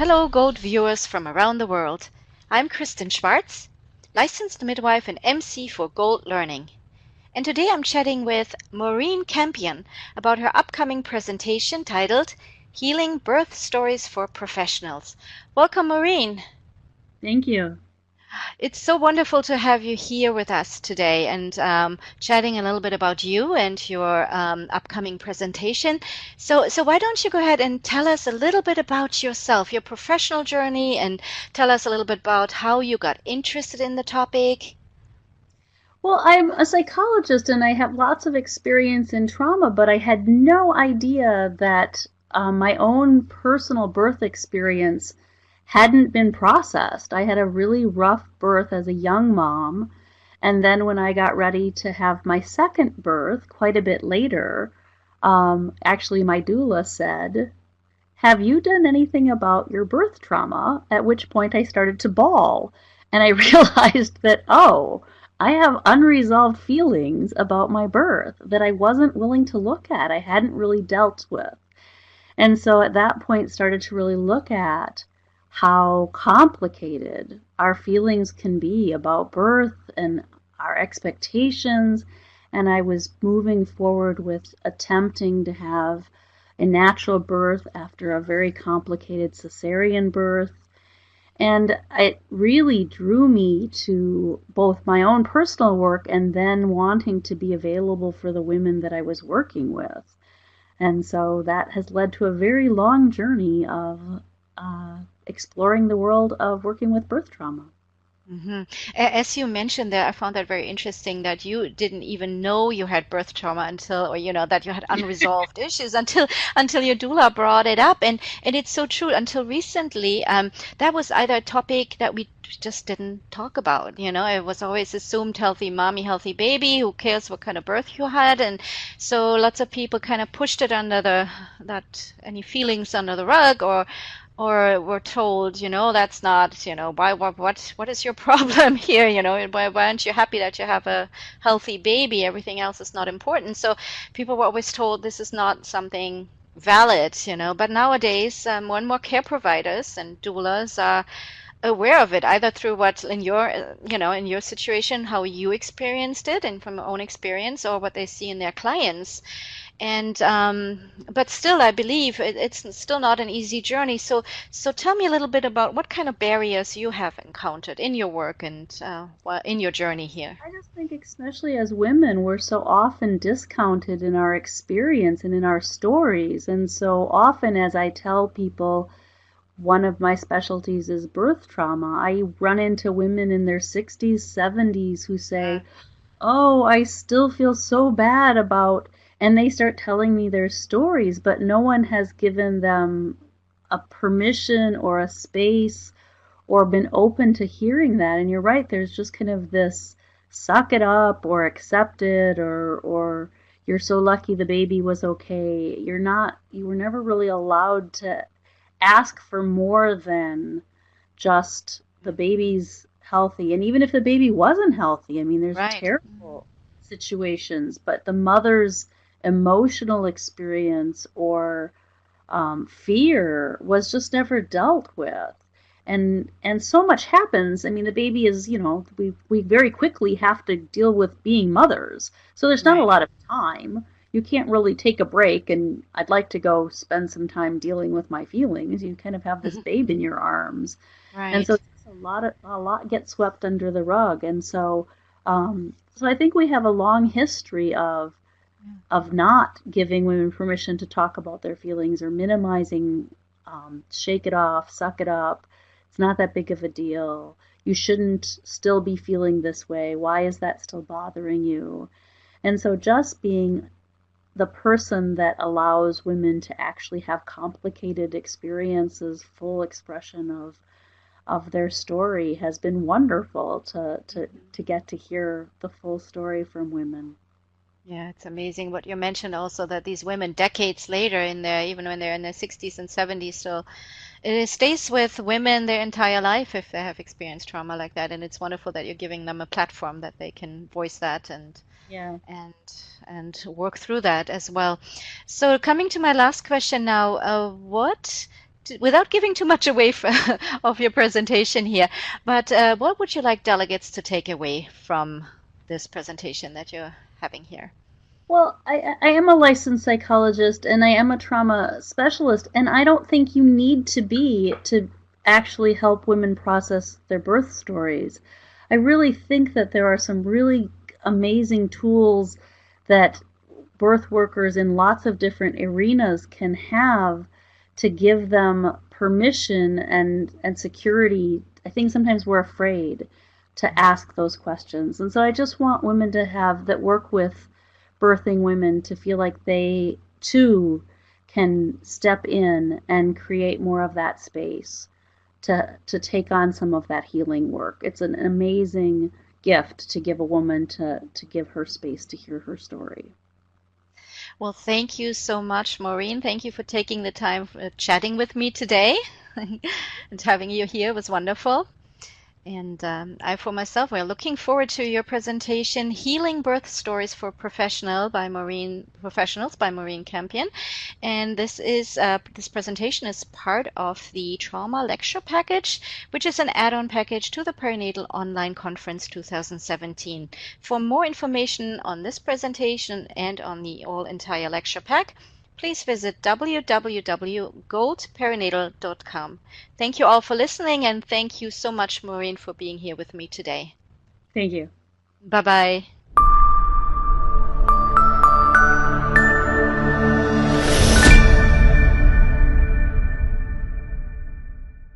hello, Gold viewers from around the world. I'm Kristen Schwartz, licensed midwife and MC for Gold Learning. And today I'm chatting with Maureen Campion about her upcoming presentation titled Healing Birth Stories for Professionals. Welcome, Maureen. Thank you. It's so wonderful to have you here with us today and chatting a little bit about you and your upcoming presentation. So why don't you go ahead and tell us a little bit about yourself, your professional journey, and tell us a little bit about how you got interested in the topic. Well, I'm a psychologist and I have lots of experience in trauma, but I had no idea that my own personal birth experience hadn't been processed. I had a really rough birth as a young mom, and then when I got ready to have my second birth, quite a bit later, actually my doula said, "Have you done anything about your birth trauma?" At which point I started to bawl, and I realized that, oh, I have unresolved feelings about my birth that I wasn't willing to look at, I hadn't really dealt with. And so at that point started to really look at how complicated our feelings can be about birth and our expectations. And I was moving forward with attempting to have a natural birth after a very complicated cesarean birth. And it really drew me to both my own personal work and then wanting to be available for the women that I was working with. And so that has led to a very long journey of exploring the world of working with birth trauma. hmm As you mentioned there, I found that very interesting that you didn't even know you had birth trauma until, or that you had unresolved issues until your doula brought it up, and it's so true. Until recently, that was either a topic that we just didn't talk about. It was always assumed healthy mommy, healthy baby. Who cares what kind of birth you had? And so lots of people kind of pushed it under that any feelings under the rug, or we're told, that's not, why, what is your problem here? Why aren't you happy that you have a healthy baby? Everything else is not important. So people were always told this is not something valid, but nowadays more and more care providers and doulas are aware of it, either through what in your, in your situation, how you experienced it and from your own experience, or what they see in their clients. And but still, I believe it's still not an easy journey. So tell me a little bit about what kind of barriers you have encountered in your work and in your journey here. I just think, especially as women, we're so often discounted in our experience and in our stories. And so often, as I tell people, one of my specialties is birth trauma, I run into women in their 60s, 70s who say, "Oh, I still feel so bad about," and they start telling me their stories, but no one has given them a permission or a space or been open to hearing that. And you're right, there's just kind of this suck it up or accept it, or you're so lucky the baby was okay. You were never really allowed to ask for more than just the baby's healthy. And even if the baby wasn't healthy, I mean, there's Right. terrible situations, but the mother's emotional experience or fear was just never dealt with. And so much happens. I mean, the baby is, we very quickly have to deal with being mothers. So there's not a Right. lot of time. You can't really take a break and I'd like to go spend some time dealing with my feelings. You kind of have this babe in your arms. And so Right. it's a lot gets swept under the rug. And so I think we have a long history of not giving women permission to talk about their feelings or minimizing, shake it off, suck it up. It's not that big of a deal. You shouldn't still be feeling this way. Why is that still bothering you? And so just being the person that allows women to actually have complicated experiences, full expression of their story has been wonderful to get to hear the full story from women. Yeah, it's amazing what you mentioned also that these women decades later in their, even when they're in their 60s and 70s, still it stays with women their entire life if they have experienced trauma like that. And it's wonderful that you're giving them a platform that they can voice that Yeah. and and work through that as well. So coming to my last question now, what without giving too much away of your presentation here, but what would you like delegates to take away from this presentation that you're having here? Well, I am a licensed psychologist and I am a trauma specialist, and I don't think you need to be to actually help women process their birth stories. I really think that there are some really amazing tools that birth workers in lots of different arenas can have to give them permission and security. I think sometimes we're afraid to ask those questions. And so I just want women to have that work with birthing women to feel like they too can step in and create more of that space to take on some of that healing work. It's an amazing gift to give a woman to give her space to hear her story. Well, thank you so much, Maureen. Thank you for taking the time for chatting with me today. And having you here was wonderful. And I, for myself, we're looking forward to your presentation, Healing Birth Stories for Professionals by Maureen Campion. And this presentation is part of the Trauma Lecture Package, which is an add-on package to the Perinatal Online Conference 2017. For more information on this presentation and on the entire lecture pack, please visit www.goldperinatal.com. Thank you all for listening, and thank you so much, Maureen, for being here with me today. Thank you. Bye-bye.